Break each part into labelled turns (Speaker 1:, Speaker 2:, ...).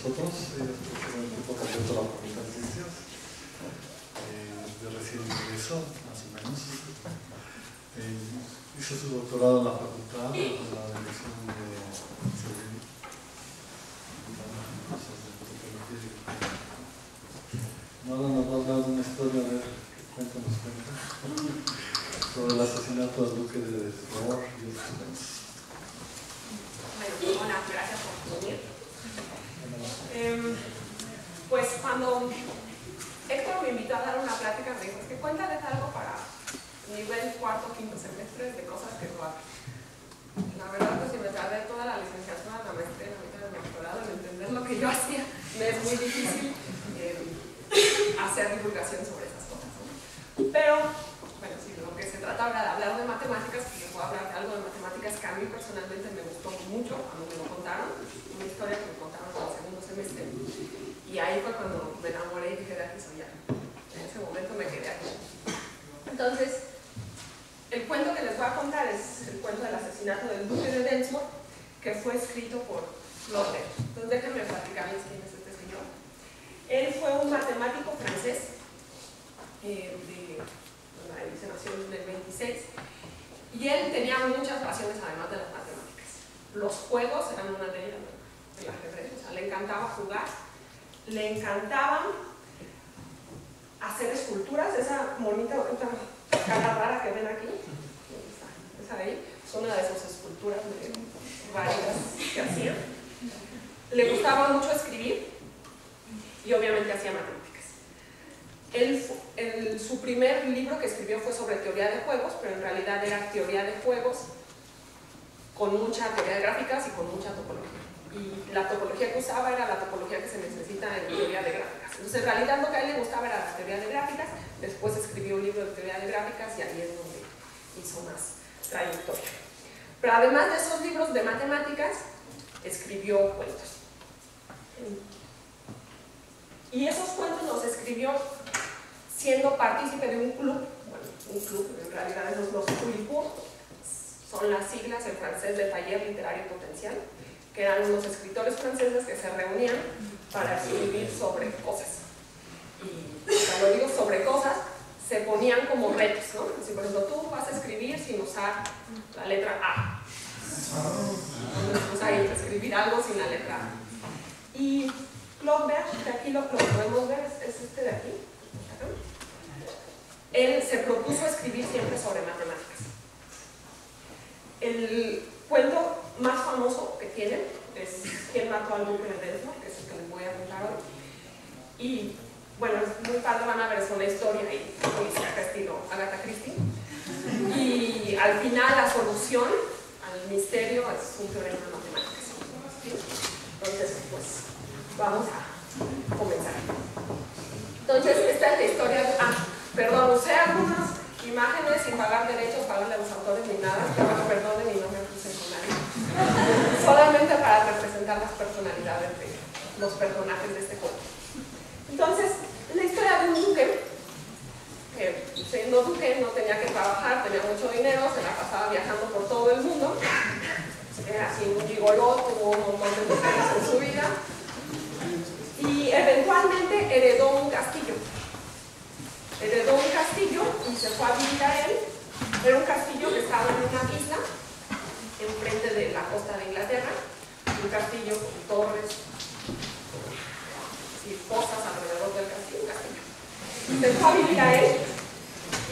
Speaker 1: nosotros. Es un tipo completo de la Facultad de Ciencias. De recién ingreso, más o menos. Hizo su doctorado en la facultad, en la dirección de cosas de antropología. Ahora nos va a hablar de una historia, a ver qué cuenta nos cuenta, sobre el asesinato del duque de Rohr y otros temas.
Speaker 2: Bueno, hola, gracias por venir. Pues cuando Héctor me invitó a dar una plática, me dijo, es que cuéntales algo para nivel cuarto o quinto semestre de cosas que tú haces. La verdad, pues si me tardé toda la licenciatura, la maestría, la mitad del doctorado en entender lo que yo hacía, me es muy difícil hacer divulgación sobre esas cosas, ¿no? Pero, bueno, si lo que se trata ahora de hablar de matemáticas, pues les voy a hablar de algo de matemáticas que a mí personalmente me gustó mucho cuando me lo contaron, una historia que me contaron en el segundo semestre, y ahí fue cuando me enamoré y dije, de aquí soy ya. En ese momento me quedé aquí. Entonces, el cuento que les voy a contar es el cuento del asesinato del duque de Densmore, que fue escrito por Claude. Entonces déjenme platicarles quién es este señor. Él fue un matemático francés, él se nació en el 26, y él tenía muchas pasiones además de las matemáticas. Los juegos eran una de ellas, el ajedrez, o sea, le encantaba jugar, le encantaban hacer esculturas, esa monita, cara rara que ven aquí, esa de ahí, es una de sus esculturas varias que hacía. Le gustaba mucho escribir y obviamente hacía matemáticas. Su primer libro que escribió fue sobre teoría de juegos, pero en realidad era teoría de juegos con mucha teoría de gráficas y con mucha topología. Y la topología que usaba era la topología que se necesita en teoría de gráficas. Entonces, en realidad lo que a él le gustaba era la teoría de gráficas, después escribió un libro de teoría de gráficas y ahí es donde hizo más trayectoria. Pero además de esos libros de matemáticas, escribió cuentos. Y esos cuentos los escribió siendo partícipe de un club, bueno, un club, en realidad esos los Philippoux, son las siglas en francés de Taller Literario Potencial, que eran unos escritores franceses que se reunían para escribir sobre cosas. Y cuando digo sobre cosas, se ponían como retos, ¿no? Así, por ejemplo, tú vas a escribir sin usar la letra A. Entonces, ahí, escribir algo sin la letra A. Y Claude, que aquí lo podemos ver, es este de aquí. Él se propuso escribir siempre sobre matemáticas. El cuento más famoso que tiene es ¿Quién mató al duque de Densmore?, que es el que les voy a contar hoy. Y bueno, es muy padre, van a ver, es una historia ahí, policía estilo Agatha Christie. Y al final la solución al misterio es un teorema de matemáticas. Entonces, pues, vamos a comenzar. Entonces, esta es la historia de... perdón, usé algunas imágenes sin pagar derechos, pagarle a los autores ni nada, pero perdonen y no me puse con nadie. Solamente para representar las personalidades de los personajes de este cuento. Entonces, la historia de un duque, que siendo duque no tenía que trabajar, tenía mucho dinero, se la pasaba viajando por todo el mundo, era así un gigoló, tuvo un montón de mujeres en su vida, y eventualmente heredó un castillo. Heredó un castillo y se fue a vivir a él. Era un castillo que estaba en una isla enfrente de la costa de Inglaterra, un castillo con torres y fosas alrededor del castillo, Se fue a vivir a él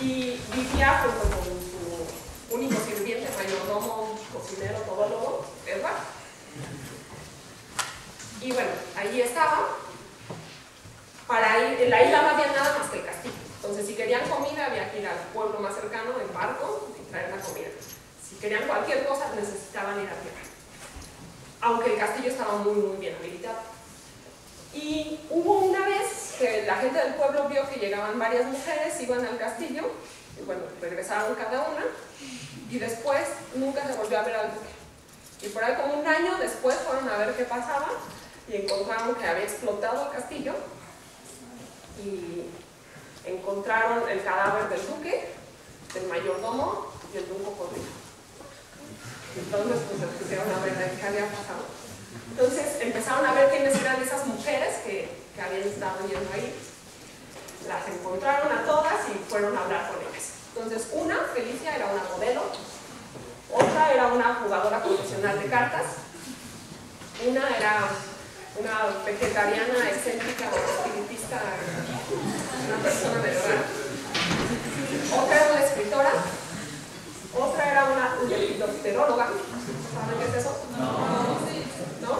Speaker 2: y vivía junto con su único sirviente, mayordomo, cocinero, todólogo, Edward. Y bueno, allí estaba. En la isla no había nada más que el castillo. Entonces, si querían comida, había que ir al pueblo más cercano en barco y traer la comida. Si querían cualquier cosa, necesitaban ir a tierra. Aunque el castillo estaba muy, muy bien habilitado. Y hubo una vez que la gente del pueblo vio que llegaban varias mujeres, iban al castillo, y bueno, regresaron cada una, y después nunca se volvió a ver al duque. Y por ahí como un año después fueron a ver qué pasaba, y encontraron que había explotado el castillo, y encontraron el cadáver del duque, del mayordomo y el de un cocodrilo. Entonces pues se pusieron a ver qué había pasado. Entonces empezaron a ver quiénes eran esas mujeres que habían estado yendo ahí. Las encontraron a todas y fueron a hablar con ellas. Entonces una, Felicia, era una modelo, otra era una jugadora profesional de cartas, una era una vegetariana excéntrica o espiritista, una persona medio rara, otra era una escritora, otra era una lepidopteróloga. ¿Saben qué es eso? ¿No?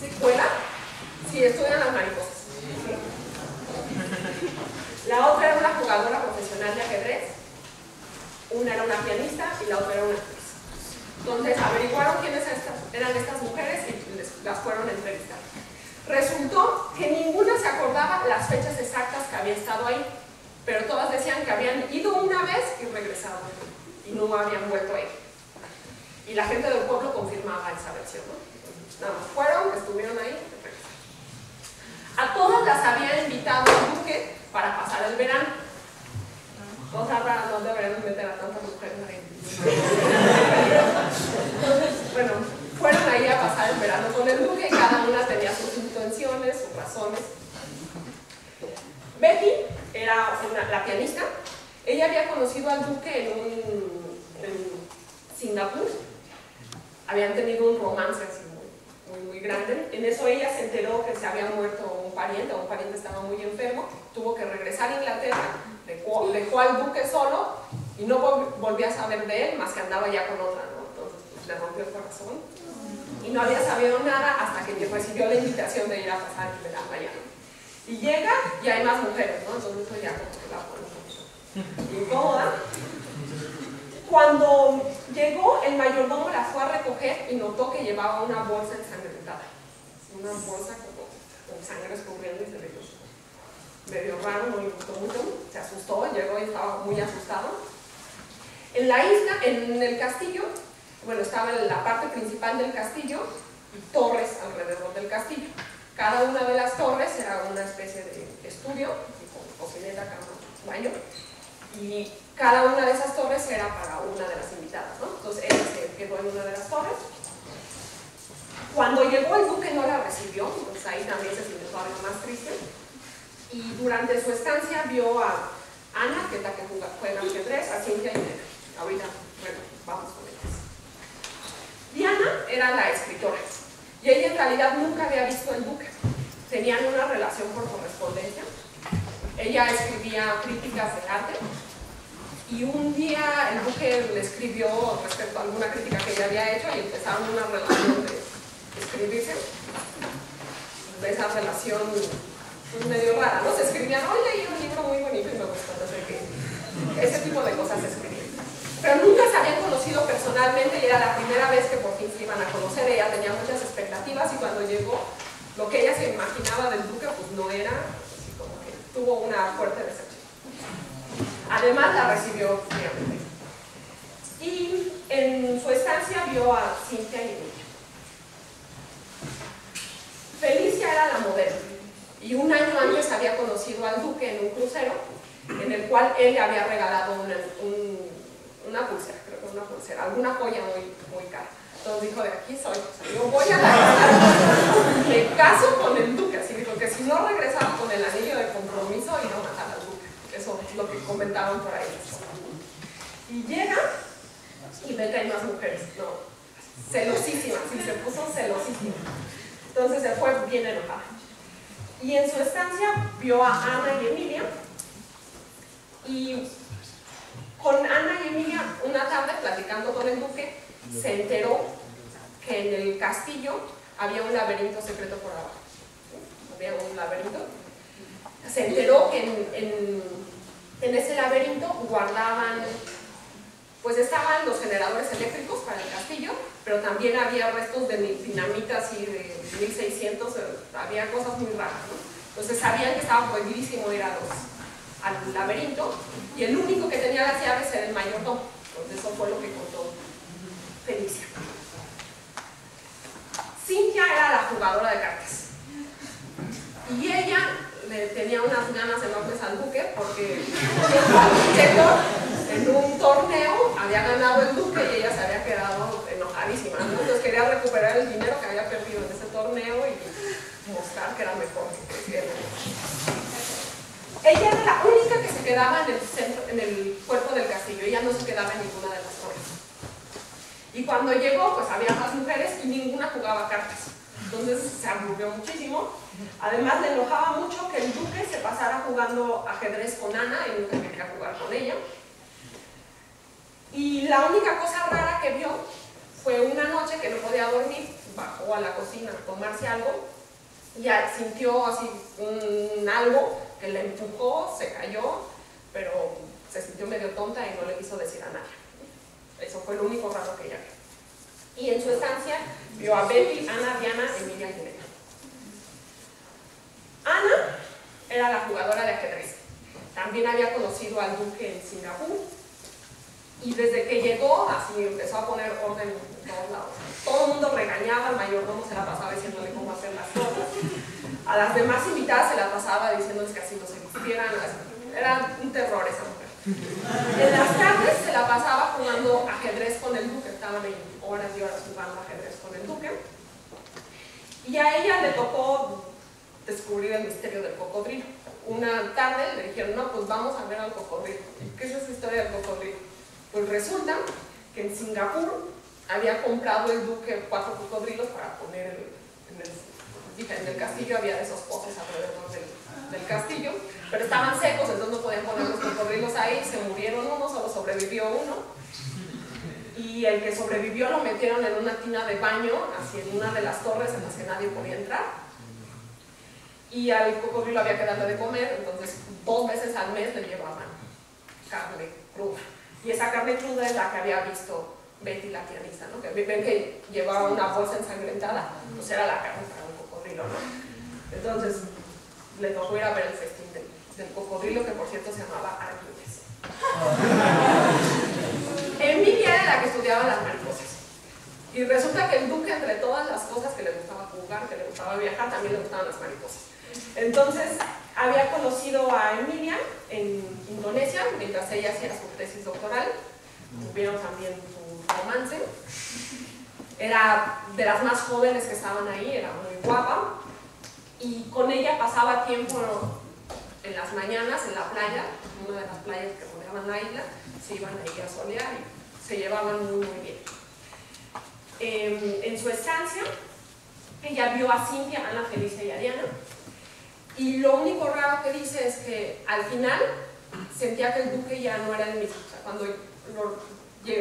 Speaker 2: ¿Escuela? Sí, estudian las mariposas. ¿Sí? La otra era una jugadora profesional de ajedrez, una era una pianista y la otra era una actriz. Entonces averiguaron quiénes eran estas mujeres y las fueron a entrevistar. Resultó que ninguna se acordaba las fechas exactas que había estado ahí, pero todas decían que habían ido una vez y regresado y no habían vuelto a ir. Y la gente del pueblo confirmaba esa versión, ¿no? Nada más fueron, estuvieron ahí y regresaron. A todas las había invitado el duque para pasar el verano. Cosas raras, no deberían meter a tantas mujeres ahí. Entonces, bueno, fueron ahí a pasar el verano con el duque y cada una tenía sus intenciones, sus razones. Betty era la pianista. Ella había conocido al duque en Singapur. Habían tenido un romance así muy grande. En eso ella se enteró que se había muerto un pariente, o un pariente estaba muy enfermo, tuvo que regresar a Inglaterra, dejó al duque solo y no volvió a saber de él, más que andaba ya con otra, ¿no? Entonces pues, le rompió el corazón y no había sabido nada hasta que recibió la invitación de ir a pasar el verano allá. Y llega y hay más mujeres, ¿no? Entonces pues, ya como que la pone un poquito incómoda. Cuando llegó, el mayordomo la fue a recoger y notó que llevaba una bolsa ensangrentada. Una bolsa con sangre escurriendo y se le dio medio raro, no le gustó mucho. Se asustó, llegó y estaba muy asustado. En la isla, en el castillo, bueno, estaba en la parte principal del castillo y torres alrededor del castillo. Cada una de las torres era una especie de estudio, con cocineta, cama, baño. Y cada una de esas torres era para una de las invitadas, ¿no? Entonces ella se quedó en una de las torres. Cuando llegó el duque no la recibió, pues ahí también se sintió todavía más triste. Y durante su estancia vio a Ana, que es la que juega ajedrez, a Cynthia y Nena. Ahorita, bueno, vamos con ellas. Diana era la escritora y ella en realidad nunca había visto al duque. Tenían una relación por correspondencia. Ella escribía críticas de arte y un día el duque le escribió respecto a alguna crítica que ella había hecho y empezaron una relación de escribirse. De esa relación pues, medio rara, ¿no? Se escribían, hoy leí un libro muy bonito y me gustó, no sé qué. Ese tipo de cosas se escribían. Pero nunca se habían conocido personalmente y era la primera vez que por fin se iban a conocer. Ella tenía muchas expectativas y cuando llegó, lo que ella se imaginaba del duque pues no era, así como que tuvo una fuerte decepción. Además la recibió fríamente. Y en su estancia vio a Cynthia y Emilia. Felicia era la modelo y un año antes había conocido al duque en un crucero en el cual él le había regalado una pulsera, creo que una pulsera, alguna joya muy cara. Entonces dijo, de aquí soy, o sea, yo voy a la casa, me caso con el duque, así dijo que si no regresaba con el anillo de compromiso iba a matar al duque. Eso es lo que comentaban por ahí. Y llega y ve que hay más mujeres, no, celosísima, sí, se puso celosísima. Entonces se fue bien enojada. Y en su estancia vio a Ana y Emilia. Y con Ana y Emilia, una tarde, platicando con el duque, se enteró que en el castillo había un laberinto secreto por abajo. ¿Sí? Había un laberinto. Se enteró que en ese laberinto guardaban, pues estaban los generadores eléctricos para el castillo, pero también había restos de dinamita así de 1600, había cosas muy raras, ¿no? Entonces sabían que estaba prohibidísimo ir al laberinto y el único que tenía las llaves era el mayordomo. Entonces eso fue lo que contó Felicia. Cynthia era la jugadora de cartas y ella le tenía unas ganas enormes al duque porque en un torneo había ganado el duque y ella se había quedado enojada enojadísima, ¿no? Entonces quería recuperar el dinero que había perdido en ese torneo y mostrar que era mejor que él. Ella era la única que se quedaba en el centro, en el cuerpo del castillo. Ella no se quedaba en ninguna de las torres. Y cuando llegó, pues había más mujeres y ninguna jugaba cartas. Entonces se aburrió muchísimo. Además le enojaba mucho que el duque se pasara jugando ajedrez con Ana y nunca quería jugar con ella. Y la única cosa rara que vio fue una noche que no podía dormir, bajó a la cocina a tomarse algo y sintió así algo que le empujó, se cayó, pero se sintió medio tonta y no le quiso decir a nadie. Eso fue lo único raro que ella vio. Y en su estancia vio a Betty, Ana, Diana, Emilia y Elena. Ana era la jugadora de ajedrez. También había conocido al duque en Singapur. Y desde que llegó, así empezó a poner orden en todos lados. Todo el mundo regañaba, el mayordomo se la pasaba diciéndole cómo hacer las cosas. A las demás invitadas se la pasaba diciéndoles que así no se vistieran. Era un terror esa mujer. En las tardes se la pasaba jugando ajedrez con el duque. Estaban ahí horas y horas jugando ajedrez con el duque. Y a ella le tocó descubrir el misterio del cocodrilo. Una tarde le dijeron, no, pues vamos a ver al cocodrilo. ¿Qué es esa historia del cocodrilo? Pues resulta que en Singapur había comprado el duque 4 cocodrilos para poner en el castillo. Había esos pozos alrededor del castillo, pero estaban secos, entonces no podían poner los cocodrilos ahí. Se murieron uno, solo sobrevivió uno. Y el que sobrevivió lo metieron en una tina de baño, así en una de las torres en las que nadie podía entrar. Y al cocodrilo había que darle de comer, entonces 2 veces al mes le llevaban carne cruda. Y esa carne cruda es la que había visto Betty, la pianista, ¿no? Que ven que llevaba una bolsa ensangrentada, pues era la carne para un cocodrilo, ¿no? Entonces le tocó ir a ver el festín del cocodrilo, que por cierto se llamaba Arquímedes. Emilia era la que estudiaba las mariposas. Y resulta que el duque, entre todas las cosas que le gustaba jugar, que le gustaba viajar, también le gustaban las mariposas. Entonces había conocido a Emilia en Indonesia mientras ella hacía su tesis doctoral. Tuvieron también su romance. Era de las más jóvenes que estaban ahí, era muy guapa. Y con ella pasaba tiempo en las mañanas en la playa, en una de las playas que rodeaban la isla. Se iban ahí a solear y se llevaban muy bien. En su estancia, ella vio a Cintia, Ana, Felicia y Ariana. Y lo único raro que dice es que al final sentía que el duque ya no era el mismo. O sea, cuando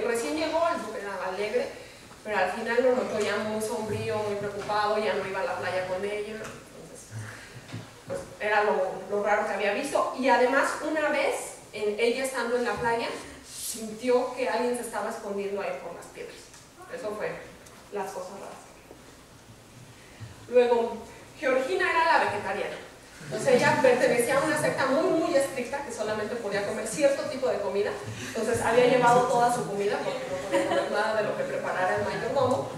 Speaker 2: recién llegó, el duque era alegre, pero al final lo notó ya muy sombrío, muy preocupado, ya no iba a la playa con ella. Entonces, pues era lo raro que había visto. Y además, una vez, ella estando en la playa, sintió que alguien se estaba escondiendo ahí por las piedras. Eso fue las cosas raras. Luego, Georgina era la vegetariana. Entonces ella pertenecía a una secta muy estricta que solamente podía comer cierto tipo de comida. Entonces había llevado toda su comida porque no podía comer nada de lo que preparara el mayordomo.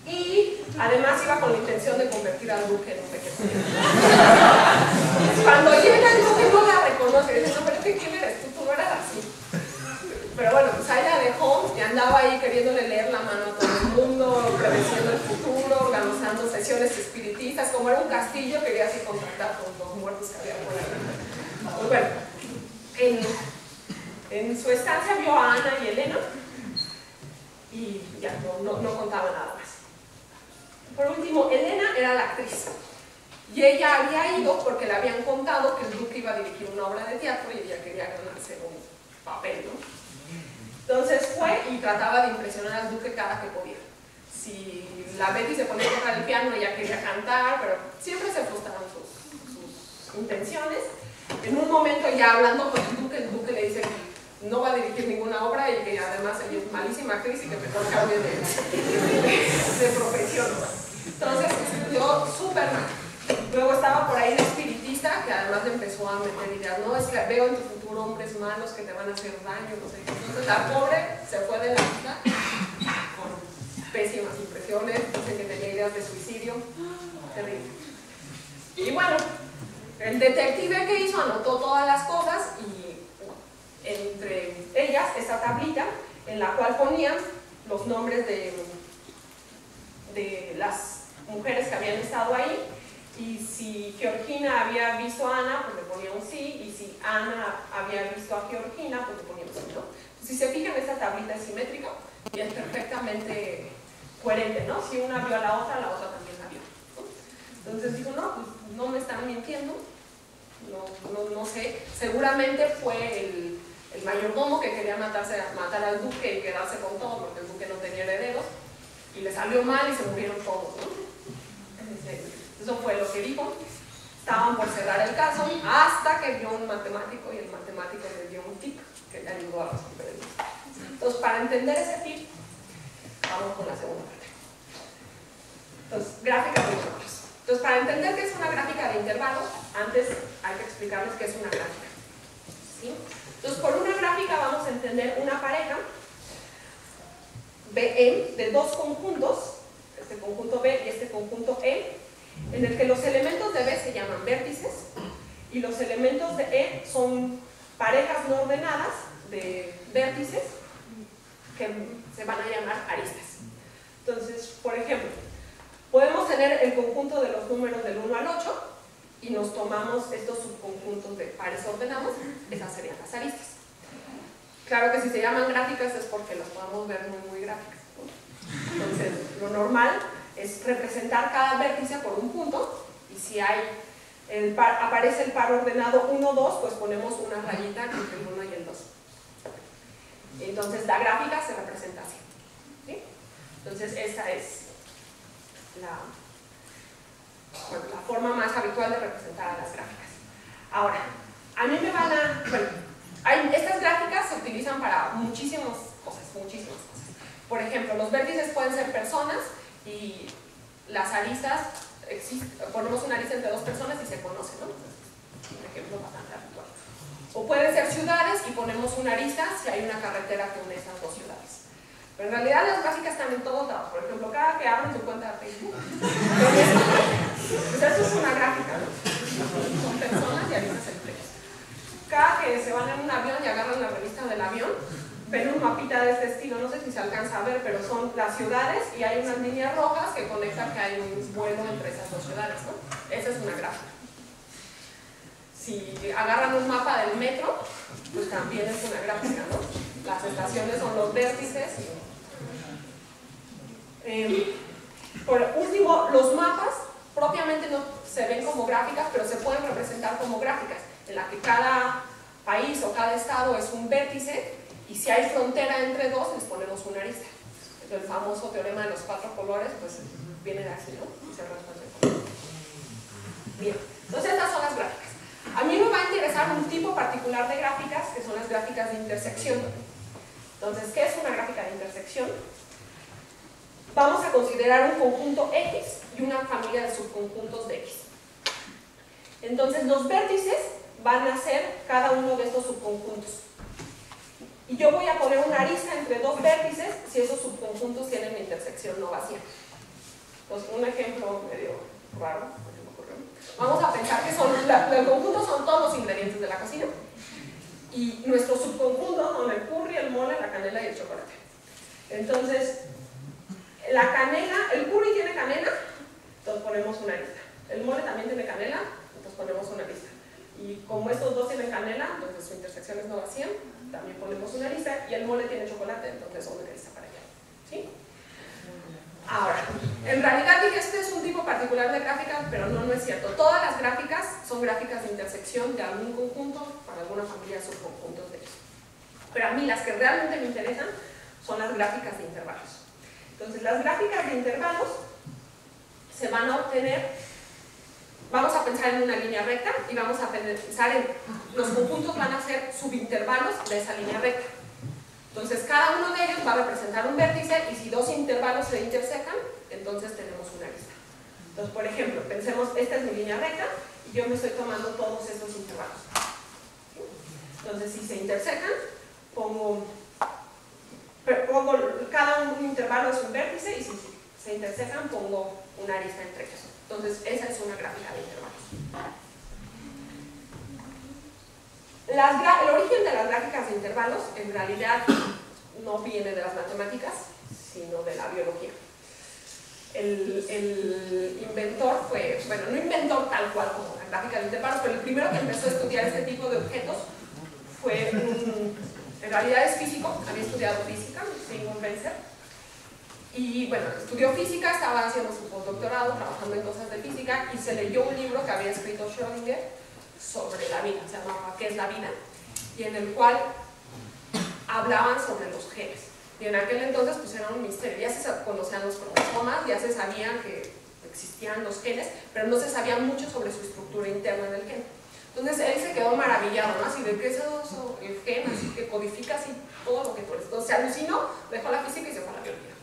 Speaker 2: Y además iba con la intención de convertir al duque en un vegetariano. Cuando llega el duque no la reconoce. Dice, no, pero ¿quién eres tú? Tú no eras así. Pero bueno, pues ella dejó y andaba ahí queriéndole leer la mano a todo el mundo, predeciendo el futuro, organizando sesiones espiritistas. Como era un castillo, quería así contactar con los muertos que había por ahí. Pues bueno, en su estancia vio a Ana y Elena y ya no contaba nada más. Por último, Elena era la actriz. Y ella había ido porque le habían contado que el duque iba a dirigir una obra de teatro y ella quería ganarse un papel, ¿no? Entonces fue y trataba de impresionar al duque cada que podía. Si la Betty se ponía a tocar el piano, ella quería cantar, pero siempre se frustraban sus intenciones. En un momento, ya hablando con el duque le dice que no va a dirigir ninguna obra y que además ella es malísima actriz y que mejor cambie de profesión. Entonces estudió súper mal. Luego estaba por ahí de espiritista, que además le empezó a meter ideas, no, es que veo en tu futuro hombres malos que te van a hacer daño, no sé. Entonces la pobre se fue de la vida con pésimas impresiones, dice que tenía ideas de suicidio, terrible. Y bueno, el detective que hizo anotó todas las cosas y entre ellas esta tablita en la cual ponía los nombres de las mujeres que habían estado ahí, y si Georgina había visto a Ana, pues le ponía un sí, y si Ana había visto a Georgina, pues le ponía un sí, ¿no? Si se fijan, esta tablita es simétrica y es perfectamente coherente, ¿no? Si una vio a la otra también la vio, ¿no? Entonces digo, no, pues no me están mintiendo, no sé, seguramente fue el mayordomo que quería matar al duque y quedarse con todo, porque el duque no tenía herederos, y le salió mal y se murieron todos, ¿no? Eso fue lo que dijo. Estaban por cerrar el caso hasta que vio un matemático, y el matemático le dio un tip que le ayudó a resolver el caso. Entonces, para entender ese tip, vamos con la segunda parte. Entonces, gráfica de intervalos. Entonces, para entender qué es una gráfica de intervalos, antes hay que explicarles qué es una gráfica, ¿sí? Entonces, por una gráfica vamos a entender una pareja BM de dos conjuntos, este conjunto B y este conjunto E, en el que los elementos de B se llaman vértices y los elementos de E son parejas no ordenadas de vértices que se van a llamar aristas. Entonces, por ejemplo, podemos tener el conjunto de los números del 1 al 8 y nos tomamos estos subconjuntos de pares ordenados, esas serían las aristas. Claro que si se llaman gráficas es porque las podemos ver muy gráficas, ¿no? Entonces, lo normal es representar cada vértice por un punto, y si hay aparece el par ordenado 1, 2, pues ponemos una rayita entre el 1 y el 2. Entonces la gráfica se representa así, ¿sí? Entonces esta es la forma más habitual de representar a las gráficas. Ahora, a mí me van a... Bueno, estas gráficas se utilizan para muchísimas cosas. Por ejemplo, los vértices pueden ser personas, y las aristas, ponemos una arista entre dos personas y se conocen, ¿no? Un ejemplo bastante habitual. O pueden ser ciudades y ponemos una arista si hay una carretera que une esas dos ciudades. Pero en realidad las gráficas están en todos lados. Por ejemplo, cada que abren su cuenta de Facebook, pues eso es una gráfica, ¿no? Son personas y aristas entre ellas. Cada que se van en un avión y agarran la revista del avión, ven un mapita de este estilo, no sé si se alcanza a ver, pero son las ciudades y hay unas líneas rojas que conectan que hay un vuelo entre esas dos ciudades, ¿no? Esa es una gráfica. Si agarran un mapa del metro, pues también es una gráfica, ¿no? Las estaciones son los vértices. Por último, los mapas propiamente no se ven como gráficas, pero se pueden representar como gráficas, en la que cada país o cada estado es un vértice, y si hay frontera entre dos, les ponemos una arista. El famoso teorema de los 4 colores, pues viene de aquí, ¿no? Y se resuelve. Bien, entonces estas son las gráficas. A mí me va a interesar un tipo particular de gráficas, que son las gráficas de intersección. Entonces, ¿qué es una gráfica de intersección? Vamos a considerar un conjunto X y una familia de subconjuntos de X. Entonces, los vértices van a ser cada uno de estos subconjuntos. Y yo voy a poner una arista entre dos vértices si esos subconjuntos tienen una intersección no vacía. Entonces, un ejemplo medio raro, se me ocurrió. Vamos a pensar que el conjunto son todos los ingredientes de la cocina. Y nuestros subconjuntos son el curry, el mole, la canela y el chocolate. Entonces, la canela, el curry tiene canela, entonces ponemos una arista. El mole también tiene canela, entonces ponemos una arista. Y como estos dos tienen canela, entonces su intersección es no vacía, también ponemos una arista, y el mole tiene chocolate, entonces una arista para allá, ¿sí? Ahora, en realidad dije, este es un tipo particular de gráficas, pero no es cierto. Todas las gráficas son gráficas de intersección de algún conjunto para alguna familia de subconjuntos de ellos. Pero a mí las que realmente me interesan son las gráficas de intervalos. Entonces, las gráficas de intervalos se van a obtener, vamos a pensar en una línea recta y vamos a pensar en los conjuntos van a ser subintervalos de esa línea recta. Entonces, cada uno de ellos va a representar un vértice, y si dos intervalos se intersecan, entonces tenemos una arista. Entonces, por ejemplo, pensemos, esta es mi línea recta y yo me estoy tomando todos estos intervalos. ¿Sí? Entonces, si se intersecan, pongo cada un intervalo es un vértice, y si se intersecan, pongo una arista entre ellos. Entonces, esa es una gráfica de intervalos. El origen de las gráficas de intervalos en realidad no viene de las matemáticas, sino de la biología. El inventor fue, bueno, no inventor tal cual como la gráfica de intervalos, pero el primero que empezó a estudiar este tipo de objetos fue en realidad es físico, había estudiado física, Simon Benzer, y bueno, estudió física, estaba haciendo su postdoctorado, trabajando en cosas de física, y se leyó un libro que había escrito Schrödinger sobre la vida, se llamaba ¿Qué es la vida?, y en el cual hablaban sobre los genes. Y en aquel entonces pues era un misterio, ya se conocían los cromosomas, ya se sabía que existían los genes, pero no se sabía mucho sobre su estructura interna del gen. Entonces él se quedó maravillado, ¿no? Así de que es eso, el gen, así que codifica así todo lo que por esto. Se alucinó, dejó la física y se fue a la biología.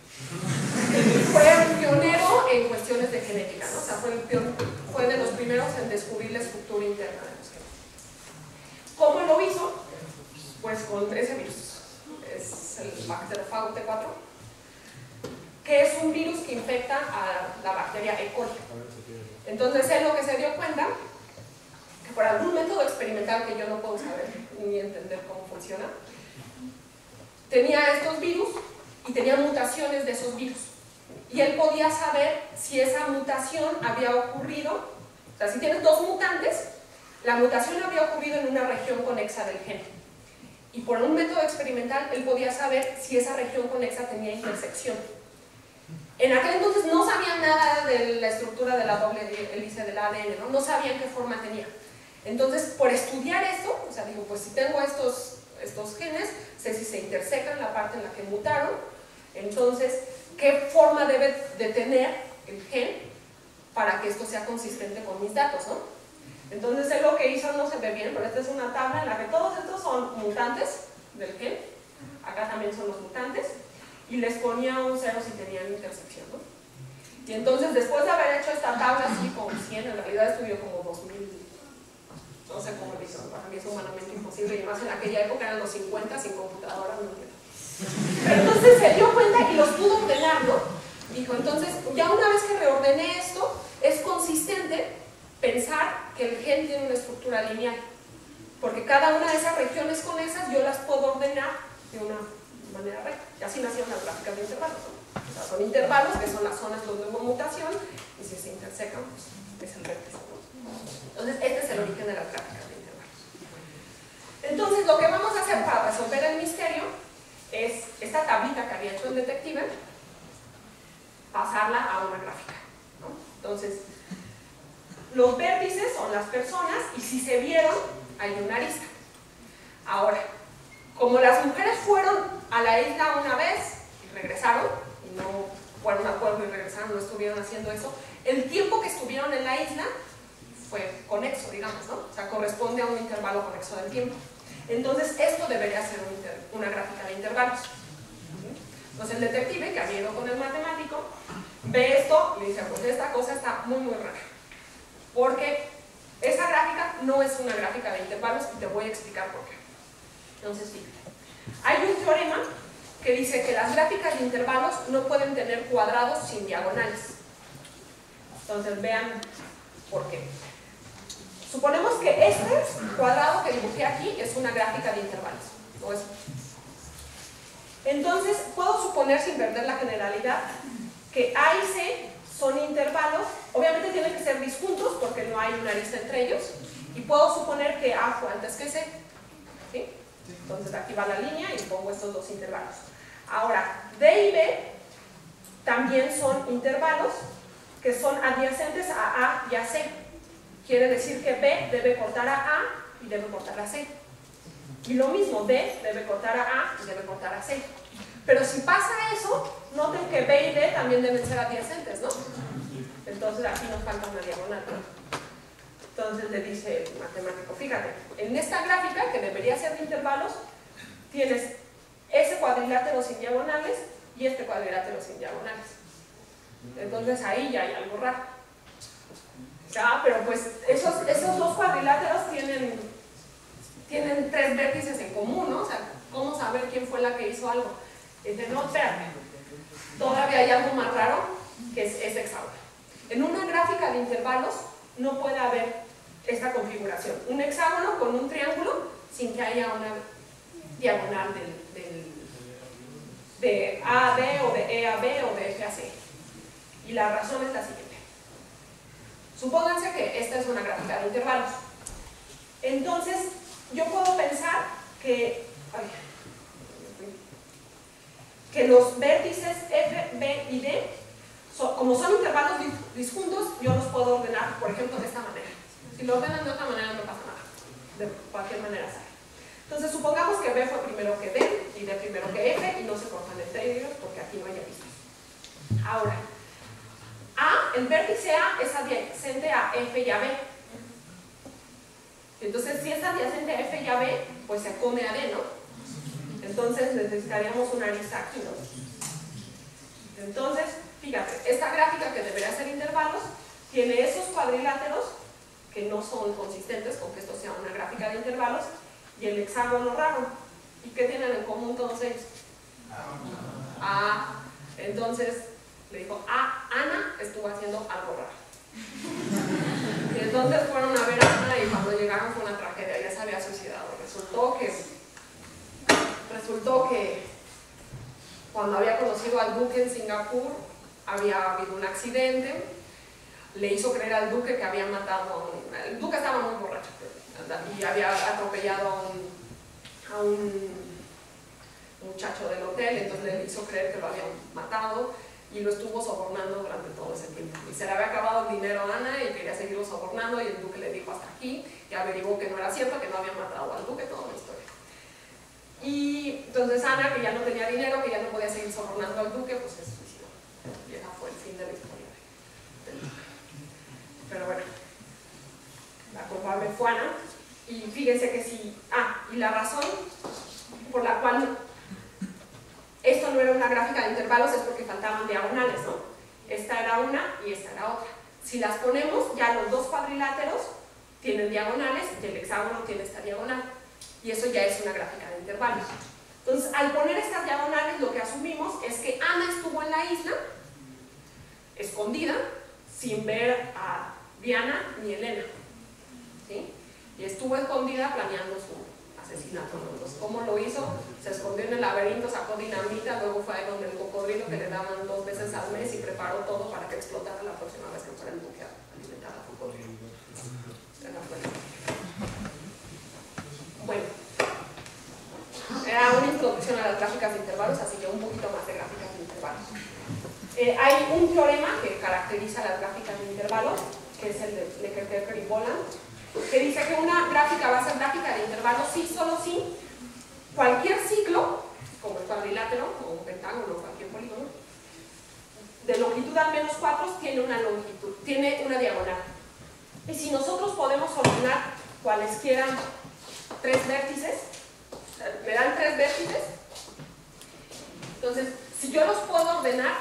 Speaker 2: Fue un pionero en cuestiones de genética, ¿no? O sea, fue de los primeros en descubrir la estructura interna de los genes. ¿Cómo lo hizo? Pues con ese virus. Es el Bacteriophage T4, que es un virus que infecta a la bacteria E. coli. Entonces él lo que se dio cuenta, que por algún método experimental que yo no puedo saber ni entender cómo funciona, tenía estos virus y tenía mutaciones de esos virus. Y él podía saber si esa mutación había ocurrido, o sea, si tienes dos mutantes, la mutación había ocurrido en una región conexa del gen. Y por un método experimental, él podía saber si esa región conexa tenía intersección. En aquel entonces no sabían nada de la estructura de la doble hélice del ADN, ¿no? No sabían qué forma tenía. Entonces, por estudiar esto, o sea, digo, pues si tengo estos genes, sé si se intersecan la parte en la que mutaron, entonces, ¿qué forma debe de tener el gen para que esto sea consistente con mis datos, ¿no? Entonces él lo que hizo, no se ve bien, pero esta es una tabla en la que todos estos son mutantes del gen, acá también son los mutantes, y les ponía un 0 si tenían intersección, ¿no? Y entonces después de haber hecho esta tabla así como 100, en realidad estudió como 2000, no sé cómo lo hizo, para mí es humanamente imposible, y más en aquella época eran los 50 sin computadora, no entiendo. Pero entonces se dio cuenta y los pudo ordenar, ¿no? Dijo, entonces, ya una vez que reordené esto, es consistente pensar que el gen tiene una estructura lineal, porque cada una de esas regiones conexas yo las puedo ordenar de una manera recta. Y así nacieron las gráficas de intervalos, ¿no? O sea, son intervalos que son las zonas donde hubo mutación, y si se intersecan, pues es el vértice, ¿no? Entonces, este es el origen de las gráficas de intervalos. Entonces, lo que vamos a hacer para resolver el misterio es esta tablita que había hecho el detective, pasarla a una gráfica, ¿no? Entonces, los vértices son las personas y si se vieron, hay una arista. Ahora, como las mujeres fueron a la isla una vez y regresaron, y no fueron a acuerdo y regresaron, no estuvieron haciendo eso, el tiempo que estuvieron en la isla fue conexo, digamos, ¿no? O sea, corresponde a un intervalo conexo del tiempo. Entonces, esto debería ser una gráfica de intervalos. Entonces, el detective, que había ido con el matemático, ve esto y le dice, pues esta cosa está muy, muy rara. Porque esa gráfica no es una gráfica de intervalos y te voy a explicar por qué. Entonces, fíjate. Hay un teorema que dice que las gráficas de intervalos no pueden tener cuadrados sin diagonales. Entonces, vean por qué. Suponemos que este cuadrado que dibujé aquí es una gráfica de intervalos. ¿No es? Entonces, puedo suponer, sin perder la generalidad, que A y C son intervalos, obviamente tienen que ser disjuntos porque no hay una arista entre ellos, y puedo suponer que A fue antes que C, ¿sí? Entonces aquí va la línea y pongo estos dos intervalos. Ahora, D y B también son intervalos que son adyacentes a A y a C. Quiere decir que B debe cortar a A y debe cortar a C. Y lo mismo, D debe cortar a A y debe cortar a C. Pero si pasa eso, noten que B y D también deben ser adyacentes, ¿no? Entonces aquí nos falta una diagonal, ¿no? Entonces le dice el matemático, fíjate, en esta gráfica, que debería ser de intervalos, tienes ese cuadrilátero sin diagonales y este cuadrilátero sin diagonales. Entonces ahí ya hay algo raro. Ya, pero pues esos dos cuadriláteros tienen tres vértices en común, ¿no? O sea, ¿cómo saber quién fue la que hizo algo? Dice, no, espérate, todavía hay algo más raro, que es ese hexágono. En una gráfica de intervalos no puede haber esta configuración, un hexágono con un triángulo sin que haya una diagonal de A a B o de E a B o de F a C. Y la razón es la siguiente. Supónganse que esta es una gráfica de intervalos. Entonces, yo puedo pensar que los vértices F, B y D, como son intervalos disjuntos, yo los puedo ordenar, por ejemplo, de esta manera. Si lo ordenan de otra manera no pasa nada. De cualquier manera sale. Entonces, supongamos que B fue primero que D y D primero que F y no se cortan entre ellos porque aquí no hay aristas. Ahora, A, el vértice A es adyacente a F y a B. Entonces, si es adyacente a F y a B, pues se come a D, ¿no? Entonces necesitaríamos una arista aquí, ¿no? Entonces, fíjate, esta gráfica que debería ser intervalos tiene esos cuadriláteros que no son consistentes con que esto sea una gráfica de intervalos y el hexágono raro. ¿Y qué tienen en común todos ellos? A. Entonces le dijo, Ana estuvo haciendo algo raro. Y entonces fueron a ver a Ana y cuando llegaron fue una tragedia, ya se había suicidado. Resultó que cuando había conocido al duque en Singapur había habido un accidente, le hizo creer al duque que había matado el duque estaba muy borracho y había atropellado a un muchacho del hotel, entonces le hizo creer que lo habían matado y lo estuvo sobornando durante todo ese tiempo. Y se le había acabado el dinero a Ana y quería seguirlo sobornando y el duque le dijo hasta aquí y averiguó que no era cierto, que no había matado al duque, toda la historia. Y entonces Ana, que ya no tenía dinero, que ya no podía seguir sobornando al duque, pues se suicidó. Y ese fue el fin de la historia del duque. Pero bueno, la culpable fue Ana. Y fíjense que sí. Y la razón por la cual esto no era una gráfica de intervalos es porque faltaban diagonales, ¿no? Esta era una y esta era otra. Si las ponemos, ya los dos cuadriláteros tienen diagonales y el hexágono tiene esta diagonal. Y eso ya es una gráfica de intervalos. Entonces, al poner estas diagonales, lo que asumimos es que Ana estuvo en la isla, escondida, sin ver a Diana ni Elena, ¿sí? Y estuvo escondida planeando su asesinato, ¿no? Entonces, ¿cómo lo hizo? Se escondió en el laberinto, sacó dinamita, luego fue ahí donde el cocodrilo que le daban 2 veces al mes y preparó todo para que explotara la próxima vez que fuera el duque a alimentar al cocodrilo. Bueno, era una introducción a las gráficas de intervalos, así que un poquito más de gráficas de intervalos. Hay un teorema que caracteriza las gráficas de intervalos, que es el de Lecker-Kecker y Boland, que dice que una gráfica va a ser gráfica de intervalos sí, solo si cualquier ciclo, como el cuadrilátero, o un pentágono, o cualquier polígono, de longitud al menos 4 tiene una longitud, tiene una diagonal. Y si nosotros podemos ordenar cualesquiera 3 vértices, me dan 3 vértices, entonces si yo los puedo ordenar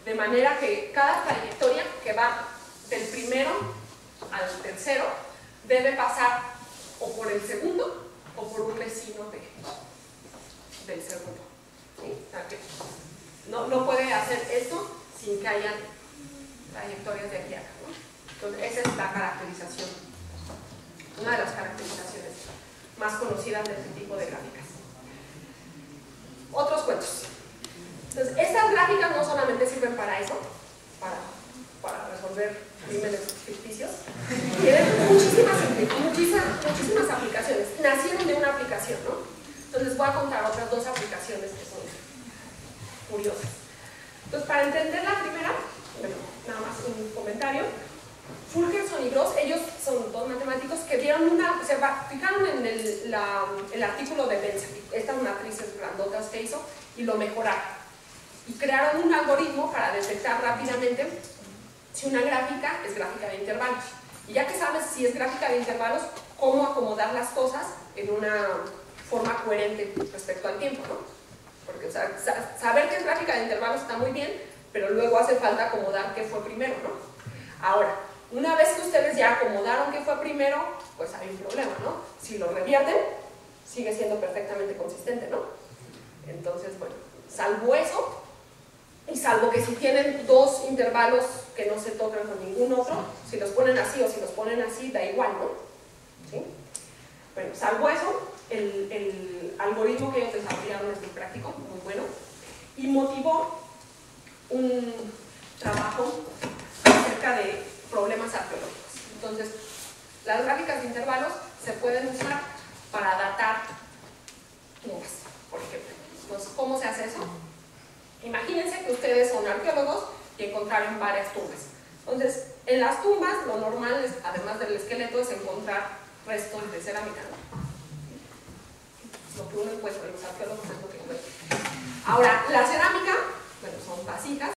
Speaker 2: de manera que cada trayectoria que va del primero al tercero debe pasar o por el segundo o por un vecino del segundo, ¿sí? O sea que no puede hacer esto sin que haya trayectorias de aquí a acá, ¿no? Entonces esa es la caracterización, una de las caracterizaciones más conocidas de este tipo de gráficas. Otros cuentos. Entonces, estas gráficas no solamente sirven para eso, para resolver crímenes ficticios, tienen muchísimas aplicaciones. Nacieron de una aplicación, ¿no? Entonces voy a contar otras 2 aplicaciones que son curiosas. Entonces, para entender la primera, bueno, nada más un comentario. Fulkerson y Gross, ellos son 2 matemáticos que dieron se fijaron en el artículo de Bensky, estas matrices grandotas que hizo, y lo mejoraron. Y crearon un algoritmo para detectar rápidamente si una gráfica es gráfica de intervalos. Y ya que sabes si es gráfica de intervalos, cómo acomodar las cosas en una forma coherente respecto al tiempo, ¿no? Porque o sea, saber que es gráfica de intervalos está muy bien, pero luego hace falta acomodar qué fue primero, ¿no? Ahora, una vez que ustedes ya acomodaron qué fue primero, pues hay un problema, ¿no? Si lo revierten, sigue siendo perfectamente consistente, ¿no? Entonces, bueno, salvo eso, y salvo que si tienen 2 intervalos que no se tocan con ningún otro, si los ponen así o si los ponen así, da igual, ¿no? ¿Sí? Bueno, salvo eso, el algoritmo que ellos desarrollaron es muy práctico, muy bueno, y motivó un trabajo acerca de problemas arqueológicos. Entonces, las gráficas de intervalos se pueden usar para datar tumbas, por ejemplo. Entonces, ¿cómo se hace eso? Imagínense que ustedes son arqueólogos y encontraron varias tumbas. Entonces, en las tumbas lo normal, además del esqueleto, es encontrar restos de cerámica. Lo que uno encuentra, los arqueólogos es lo que encuentran. Ahora, la cerámica, bueno, son vasijas